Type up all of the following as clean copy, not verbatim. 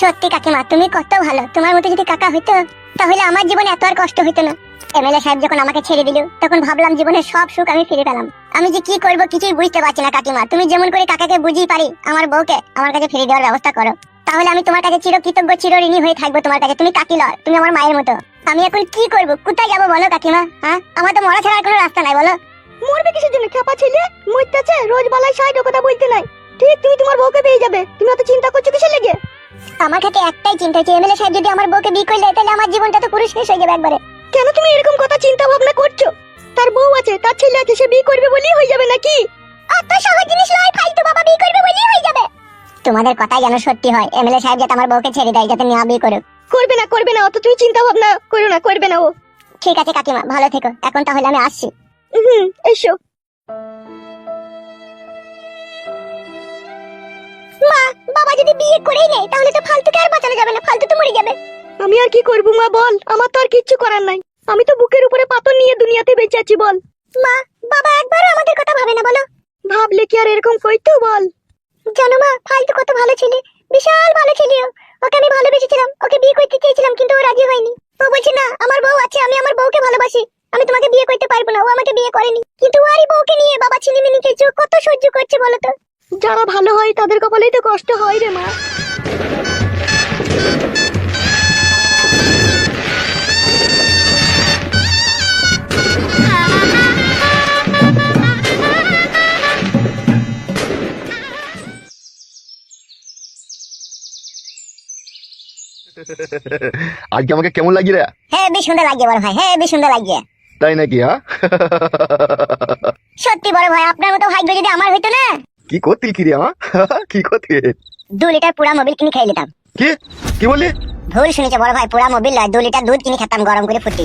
সত্যি কাকিমা, তুমি কত ভালো। তোমার মতো যদি কাকা হইতো তাহলে আমার জীবনে এত আর কষ্ট হইতো না। এমএলএ সাহেব যখন আমাকে ছেড়ে দিল তখন ভাবলাম জীবনের সব সুখ আমি ফিরে পেলাম। আমি যে কি করব কিছুই বুঝতে পারছি না কাকিমা। তুমি যেমন করে কাকাকে বুঝিয়ে পারি আমার বউকে আমার কাছে ফিরে দেওয়ার ব্যবস্থা করো, তাহলে আমি তোমার কাছে চিরকৃতজ্ঞ চিরঋণী হয়ে থাকবো তোমার কাছে। তুমি কাকি লয়, তুমি আমার মায়ের মতো। আমি এখন কি করব, কোথায় যাবো বলো কাকিমা? হ্যাঁ, আমার তো মরা ছাড়া আর কোনো রাস্তা নাই, বলো। মরবে কিসের জন্য? খেপা ছেলে মরতেছে, রোজ বালাই সাইড কথা বলতে নাই। ঠিক তুমি তোমার বউকে পেয়ে যাবে, তুমি অত চিন্তা করছো কিসের লেগে? আমার কাছে একটাই চিন্তা হচ্ছে, এমএলএ সাহেব যদি আমার বউকে বিয়ে করলে তাহলে আমার জীবনটা তো পুরো শেষ হয়ে যাবে একবারে। কেন তুমি এরকম কথা চিন্তা ভাবনা করছো? তার বউ আছে, তার ছেলে আছে, সে বিয়ে করবে বলেই হয়ে যাবে নাকি? অত সহজ জিনিস নয়, ফালতু বাবা বিয়ে করবে বলেই হয়ে যাবে। তোমাদের কথাই যেন সত্যি হয়, এমএলএ সাহেব যাতে আমার বউকে ছেড়ে দেয়, যাতে নিয়া বিয়ে করুক। করবে না, করবে না, অত তুমি চিন্তা ভাবনা করো না, করবে না ও। ঠিক আছে কাকিমা, ভালো থেকো। এখন তাহলে আমি আসছি। এসো। মা, বাবা যদি বিয়ে করেই নেয় তাহলে তো ফালতুকে আর বাঁচানো যাবে না, ফালতু তো মরে যাবে। আমি আর কি করবো মা, বল। আমার তো আর কিচ্ছু করার নাই। আমি তো বুকের উপরে পাথর নিয়ে দুনিয়াতে বেঁচে আছি, বল। মা, বাবা একবারও আমাদের কথা ভাবে না, বলো। ভাবলে কি আর এরকম কইতো, বল। জানো মা, ফালতু কত ভালো ছেলে, বিশাল ভালো ছেলে ও। ওকে আমি ভালোবেসেছিলাম, ওকে বিয়ে করতে চেয়েছিলাম, কিন্তু ও রাজি হয়নি। ও বলছে না, আমার বউ আছে, আমি আমার বউকে ভালোবাসি, আমি তোমাকে বিয়ে করতে পারবো না। ও আমাকে বিয়ে করেনি, কিন্তু ওরই বউকে নিয়ে বাবা ছিনিমিনি খেয়েছে। ও কত সহ্য করছে বলো তো। যারা ভালো হয় তাদের কপালেই তো কষ্ট হয় রে মা। আজকে আমাকে কেমন লাগছে রে? হ্যাঁ, বেশ সুন্দর লাগছে বড় ভাই, হ্যাঁ বেশ সুন্দর লাগছে। তাই নাকি? হ্যাঁ, সত্যি বড় ভাই, আপনার মতো ভাগ্য যদি আমার হইতো না। কি করতিল কি রে আমার? কি করতিল? 2 লিটার পুরা মোবিল কিনে খেয়ে নিতাম। কি কি বললি? ভুল শুনেছে বড় ভাই, পুরা মোবিল নয়, 2 লিটার দুধ কিনে খেতাম গরম করে ফুটি।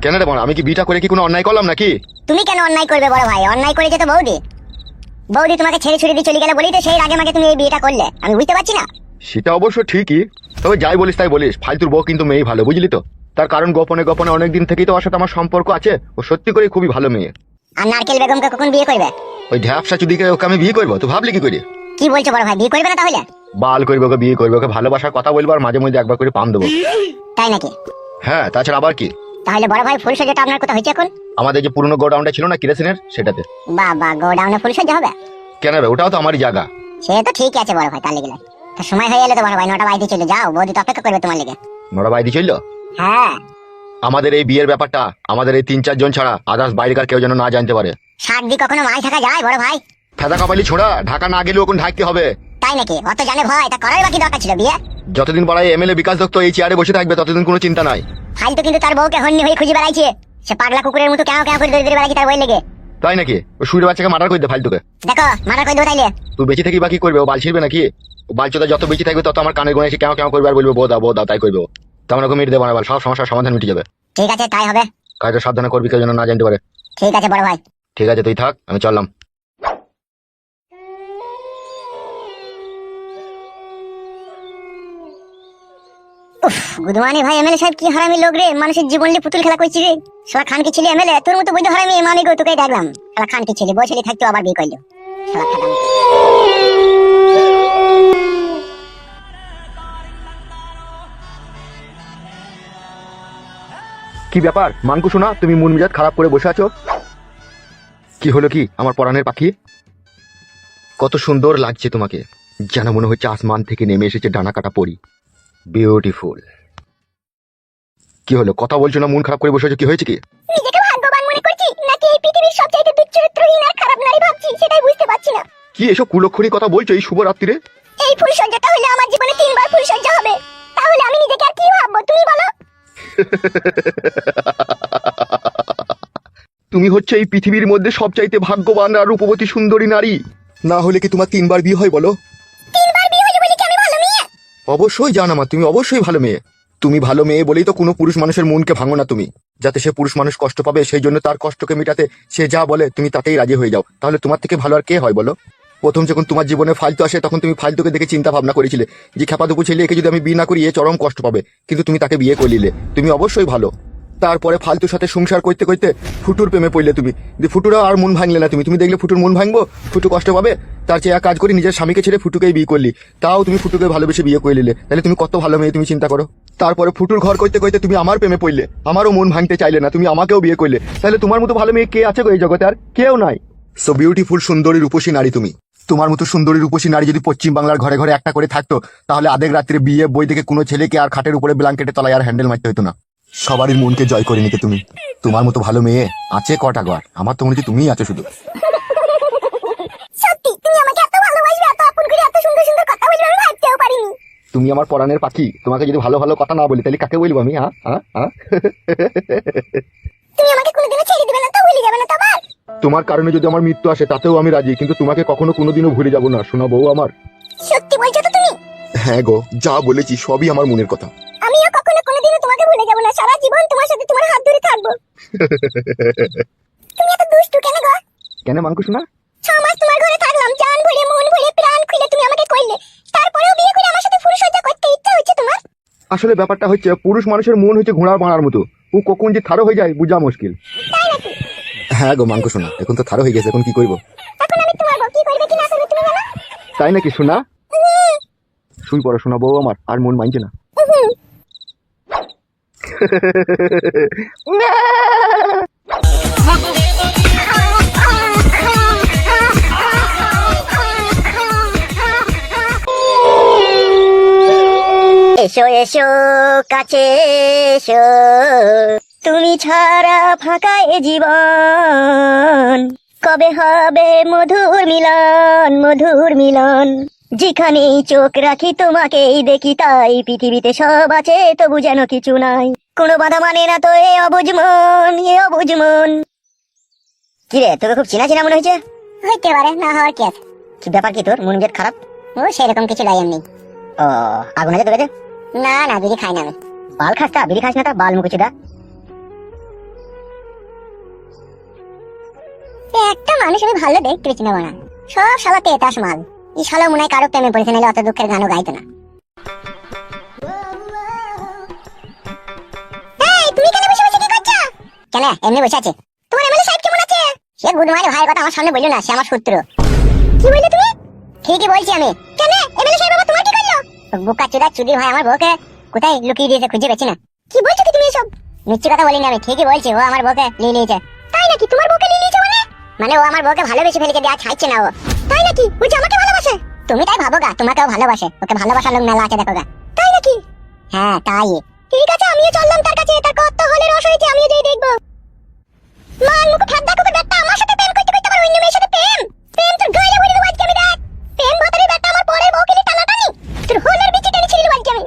কেন রে বড়, আমি কি বিটা করে কি কোনো অন্যায় করলাম নাকি? তুমি কেন অন্যায় করবে বড় ভাই? অন্যায় করেছে তো বৌদি। বৌদি তোমাকে ছেড়ে ছুড়ে দিয়ে চলে গেলে বলেই তো সেই আগে মাকে তুমি এই বিয়েটা করলে। আমি বুঝতে পারছি না। সেটা অবশ্য ঠিকই, তবে যাই বলিস তাই বলিস, ফালতুর বউ কিন্তু মেয়ে ভালো, বুঝলি তো? তার কারণ গোপনে গোপনে অনেকদিন থেকেই তো ওর সাথে আমার সম্পর্ক আছে। ও সত্যি করে খুবই ভালো মেয়ে। আর নারকেল বেগমকে কখন বিয়ে করবে? ওই ঢ্যাপসা চুদিকে ওকে আমি বিয়ে করবো, তো ভাবলি কি করি? কি বলছো বড় ভাই, বিয়ে করবে না তাহলে? বাল করবে ওকে, বিয়ে করবে ওকে, ভালোবাসার কথা বলবো আর মাঝে মধ্যে একবার করে পাম দেবো। তাই নাকি? হ্যাঁ, তাছাড়া আবার কি? তাহলে বড় ভাই ফুলসজ্জাটা আপনার কোথা হয়েছে এখন? আমাদের যে পুরনো গোডাউনটা ছিল না কিরোসিনের, সেটাতে। বাবা, গোডাউনে ফুলসজ্জা হবে? কেন রে, ওটাও তো আমারই জায়গা। সে তো ঠিক আছে বড় ভাই, তাহলে গেলে তো সময় হয়ে এলে তো বড় ভাই 9টা বাজতে চলে যাও, বৌদি তো অপেক্ষা করবে তোমার লেগে। নোরা বাইদি চললো। হ্যাঁ, আমাদের এই বিয়ের ব্যাপারটা আমাদের এই 3-4 জন ছাড়া আদার্স বাইরেকার কেউ যেন না জানতে পারে। শাক দিয়ে কখনো মাছ ঢাকা যায় বড় ভাই? ফেদা কপালি ছোড়া, ঢাকা না গেলেও এখন ঢাকতে হবে। তাই নাকি? অত জানে ভয়, তা করার বাকি দরকার ছিল বিয়ে। যতদিন পড়ায় এমএলএ বিকাশ দত্ত এই চেয়ারে বসে থাকবে ততদিন কোনো চিন্তা নাই। ফালতু কিন্তু তার বউকে হন্যি হয়ে খুঁজে বেড়াইছে। সে পাগলা কুকুরের মতো কেন কেন করে দৌড়ে বেড়াইছে তার বই লেগে। তাই নাকি? ও সুরের বাচ্চাকে মার্ডার করে দে ফালতুকে। দেখো, মারা কই দেবো তাইলে? তুই বেঁচে থেকে বাকি করবে, ও বাল ছিড়বে নাকি? ও বালচোদা যত বেঁচে থাকবে তত আমার কানে গোনে এসে কেন কেন করবে আর বলবে বউ দাও তাই করবে ও। তেমন ওকে মেরে দেবো না, সব সমস্যার সমাধান মিটে যাবে। ঠিক আছে, তাই হবে। কাজটা সাবধানে করবি, কেউ যেন না জানতে পারে। ঠিক আছে বড় ভাই। ঠিক আছে, তুই থাক, আমি চললাম। উফ, গুদমানি ভাই, এমএলএ সাহেব কি হারামি লোক রে। মানুষের জীবন নিয়ে পুতুল খেলা করছি রে। শালা খান কি ছেলে এমএলএ, তোর মতো বৈধ হারামি আমি গো তোকে দেখলাম। শালা খান কি ছেলে, বসেলি থাকতো আবার বিয়ে করলো। শালা খাদাম। কি ব্যাপার মানকু শোনা, তুমি মন মেজাজ খারাপ করে বসে আছো? কি হলো কি আমার পরাণের পাখি? কত সুন্দর লাগছে তোমাকে, যেন মনে হচ্ছে আসমান থেকে নেমে এসেছে ডানা কাটা পরি। বিউটিফুল। কি হলো, কথা বলছো না, মন খারাপ করে বসে আছো, কি হয়েছে কি? নিজেকে ভাগ্যবান মনে করছি নাকি এই পৃথিবীর সবচাইতে দুশ্চরিত্রহীন আর খারাপ নারী ভাবছি, সেটাই বুঝতে পারছি না। কি এসব কুলক্ষণী কথা বলছো এই শুভ রাত্রিরে? এই ফুলসজ্জাটা হলে আমার জীবনে 3বার ফুলসজ্জা হবে, তাহলে আমি নিজেকে আর কি ভাববো তুমি বলো? তুমি হচ্ছে এই পৃথিবীর মধ্যে সবচাইতে ভাগ্যবান আর রূপবতী সুন্দরী নারী। না হলে কি তোমার 3বার বিয়ে হয় বলো? 3বার বিয়ে হলে বলি কি আমি ভালো মেয়ে? অবশ্যই জানা মা, তুমি অবশ্যই ভালো মেয়ে। তুমি ভালো মেয়ে বলেই তো কোনো পুরুষ মানুষের মনকে ভাঙো না তুমি, যাতে সে পুরুষ মানুষ কষ্ট পাবে সেই জন্য তার কষ্টকে মেটাতে সে যা বলে তুমি তাতেই রাজি হয়ে যাও। তাহলে তোমার থেকে ভালো আর কে হয় বলো? প্রথম যখন তোমার জীবনে ফালতু আসে তখন তুমি ফালতুকে দেখে চিন্তা ভাবনা করেছিলে যে খেপাদুকু ছেলে, একে যদি আমি বিয়ে না করি এ চরম কষ্ট পাবে, কিন্তু তুমি তাকে বিয়ে করলিলে। তুমি অবশ্যই ভালো। তারপরে ফালতুর সাথে সংসার করতে করতে ফুটুর প্রেমে পড়লে তুমি। ফুটুরা আর মন ভাঙলে না তুমি দেখলে ফুটুর মন ভাঙবো, ফুটু কষ্ট পাবে, তার চেয়ে এক কাজ করি নিজের স্বামীকে ছেড়ে ফুটুকেই বিয়ে করলি, তাও তুমি ফুটুকে ভালোবেসে বিয়ে করে নিলে, তাহলে তুমি কত ভালো মেয়ে তুমি চিন্তা করো। তারপরে ফুটুর ঘর করতে করতে তুমি আমার প্রেমে পড়লে, আমারও মন ভাঙতে চাইলে না, তুমি আমাকেও বিয়ে করলে, তাহলে তোমার মতো ভালো মেয়ে কে আছে গো এই জগতে? আর কেউ নাই। সো বিউটিফুল, সুন্দরী রূপসী নারী তুমি। তোমার মতো সুন্দরী রূপসী নারী যদি পশ্চিম বাংলার ঘরে ঘরে একটা করে থাকতো, তাহলে আধেক রাত্রে বিয়ে বই থেকে কোনো ছেলেকে আর খাটের উপরে ব্ল্যাঙ্কেটে তলায় আর হ্যান্ডেল মারতে হতো না। সবারই মনকে জয় করে নিতে তুমি। তোমার মতো ভালো মেয়ে আছে কটা ঘর? আমার তো মনে হচ্ছে তুমিই আছো শুধু। সত্যি তুমি আমাকে এত ভালোবাসবে, এত আপন করে এত সুন্দর সুন্দর কথা বলবে, আমি ভাবতেও পারিনি। তুমি আমার পরাণের পাখি, তোমাকে যদি ভালো ভালো কথা না বলি তাহলে কাকে বলবো আমি? হ্যাঁ হ্যাঁ হ্যাঁ। তুমি আমাকে কোনোদিনও ছেড়ে দিবে না তো, ভুলে যাবে না তো আবার? তোমার কারণে যদি আমার মৃত্যু আসে তাতেও আমি রাজি, কিন্তু তোমাকে কখনো কোনোদিনও ভুলে যাবো না, শোনা বউ আমার। সত্যি বলছো তো তুমি? হ্যাঁ গো, যা বলেছি সবই আমার মনের কথা। আমিও কখনো কোনোদিনও তোমাকে ভুলে যাব না, সারা জীবন তোমার সাথে তোমার হাত ধরে থাকবো। তুমি এত দুষ্টু কেন গো? কেন মাংকু শোনা? 6 মাস তোমার ঘরে থাকলাম, জান ভরে মন ভরে প্রাণ খুলে তুমি আমাকে কইলে, তারপরেও বিয়ে করে আমার সাথে ফুলসজ্জা করতে ইচ্ছা হচ্ছে তোমার? আসলে ব্যাপারটা হচ্ছে, পুরুষ মানুষের মন হচ্ছে ঘোড়ার বানার মতো, ও কখন যে থারো হয়ে যায় বোঝা মুশকিল। তাই নাকি? হ্যাঁ গো মাংকু শোনা, এখন তো থারো হয়ে গেছে, এখন কি করবো? এখন আমি তোমার বউ, কি করবে কি না করবে তুমি জানো? তাই নাকি শোনা? শুই পড়ো শোনা বউ আমার, আর মন মানছে না। এসো এসো কাছে এসো, তুমি ছাড়া ফাঁকা এ জীবন, কবে হবে মধুর মিলন, মধুর মিলন। যেখানেই চোখ রাখি তোমাকেই দেখি, তাই পৃথিবীতে সব আছে তবু যেন কিছু নাই, কোনো বাধা মানে না তো এ অবুঝ মন, এ অবুঝ মন। কি রে, তোকে খুব চেনা চেনা মনে হয়েছে? হইতে পারে, না হওয়ার কি আছে। কি ব্যাপার, কি তোর মন মেজাজ খারাপ? ও সেরকম কিছু নাই এমনি। ও আগুন আছে তোর কাছে? না না, বিড়ি খাই না আমি। বাল খাস তা, বিড়ি খাস না তা, বাল মুকুচিদা। একটা মানুষ আমি ভালো দেখতে পেয়েছি না বানা, সব শালা তেতাস মাল। এই শালা মনে হয় কারো প্রেমে পড়েছে, নাহলে অত দুঃখের গানও গাইতো না। এই তুমি কেন বসে বসে কি করছো? কেন এমনি বসে আছে? তোমার এমএলএ সাহেব কেমন আছে? সে গুডমানি ভাইয়ের কথা আমার সামনে বললো না, সে আমার শত্রু। কি বললে তুমি? ঠিকই বলছি আমি। কেন এমএলএ সাহেব বাবা তোমার কি করলো? বোকা চোদা চুদি ভাই আমার বউকে কোথায় লুকিয়ে দিয়েছে খুঁজে পেছি না। কি বলছো কি তুমি এসব? মিথ্যে কথা বলিনি আমি, ঠিকই বলছি, ও আমার বউকে নিয়ে নিয়েছে। তাই নাকি? তোমার বউকে নিয়ে নিয়েছে মানে? মানে ও আমার বউকে ভালোবেসে ফেলেছে, দেয়া ছাইছে না ও। তাই নাকি? ও যে আমাকে ভালোবাসে? তুমি তাই ভাবো গা, তোমাকেও ভালোবাসে, ওকে ভালোবাসার লোক মেলা আছে দেখো গা। তাই নাকি? হ্যাঁ তাই। ঠিক আছে, আমিও চললাম তার কাছে, তার কত হলে রস হয়েছে আমিও যাই দেখবো। মান মুখ ঠাড্ডা করে বেটা আমার সাথে প্রেম করতে করতে আবার অন্য মেয়ের সাথে প্রেম, প্রেম তোর গায়ে বলে দেবো আজকে আমি। দেখ প্রেম ভাতারি বেটা আমার পরের বউকে নিয়ে টানাটানি, তোর হোলের বিচি টেনে ছিড়ে দেবো আজকে আমি।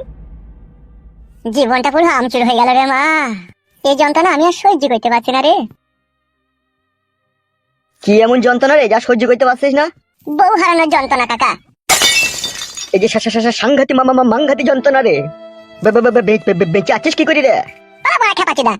জীবনটা পুরো আমচুর হয়ে গেল রে মা, এই যন্ত্রণা আমি আর সহ্য করতে পারছি না রে। কি এমন যন্ত্রণা রে যা সহ্য করতে পারছিস না? বউ হারানোর যন্ত্রণা কাকা। এই যে সাংঘাতি মাংঘাতি যন্ত্রণা রে। বেঁচে আছিস কি করি রে? বাবা খেপাচ্ছি দা।